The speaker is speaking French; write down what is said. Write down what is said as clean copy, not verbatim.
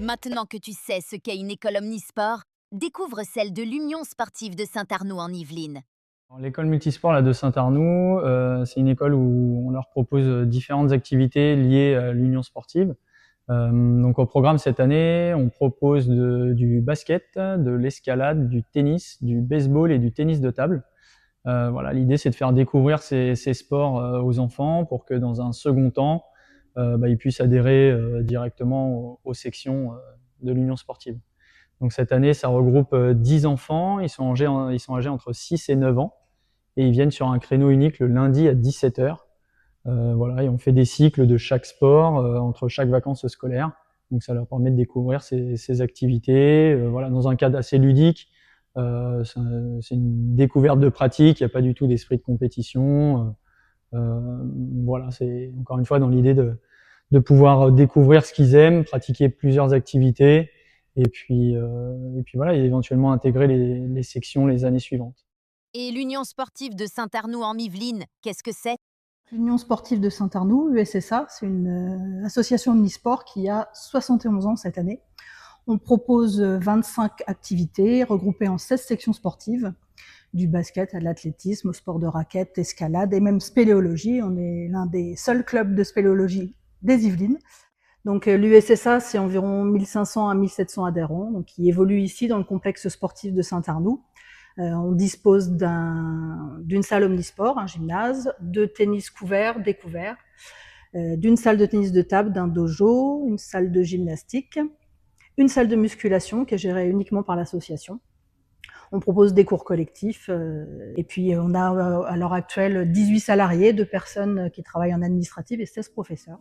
Maintenant que tu sais ce qu'est une école omnisport, découvre celle de l'Union sportive de Saint-Arnoux en Yvelines. Alors, l'école multisport là, de Saint-Arnoux, c'est une école où on leur propose différentes activités liées à l'union sportive. Donc au programme cette année, on propose du basket, de l'escalade, du tennis, du baseball et du tennis de table. Voilà, l'idée c'est de faire découvrir ces sports aux enfants pour que dans un second temps, ils puissent adhérer directement aux sections de l'union sportive. Donc cette année, ça regroupe 10 enfants, ils sont âgés entre 6 et 9 ans et ils viennent sur un créneau unique le lundi à 17h. Voilà, et on fait des cycles de chaque sport entre chaque vacances scolaires. Donc ça leur permet de découvrir ces activités, voilà, dans un cadre assez ludique. C'est une découverte de pratique, il n'y a pas du tout d'esprit de compétition. Voilà, c'est encore une fois dans l'idée de pouvoir découvrir ce qu'ils aiment, pratiquer plusieurs activités, et puis voilà, et éventuellement intégrer les sections les années suivantes. Et l'Union sportive de Saint-Arnoux en Yvelines, qu'est-ce que c'est? L'Union sportive de Saint-Arnoux, USSA, c'est une association omnisport qui a 71 ans cette année. On propose 25 activités regroupées en 16 sections sportives, du basket à l'athlétisme, au sport de raquette, escalade et même spéléologie. On est l'un des seuls clubs de spéléologie des Yvelines. Donc l'USSA, c'est environ 1500 à 1700 adhérents, donc qui évoluent ici dans le complexe sportif de Saint-Arnoux. On dispose d'une salle omnisport, un gymnase, de tennis couvert, découvert, d'une salle de tennis de table, d'un dojo, une salle de gymnastique, une salle de musculation qui est gérée uniquement par l'association. On propose des cours collectifs et puis on a à l'heure actuelle 18 salariés, 2 personnes qui travaillent en administratif et 16 professeurs.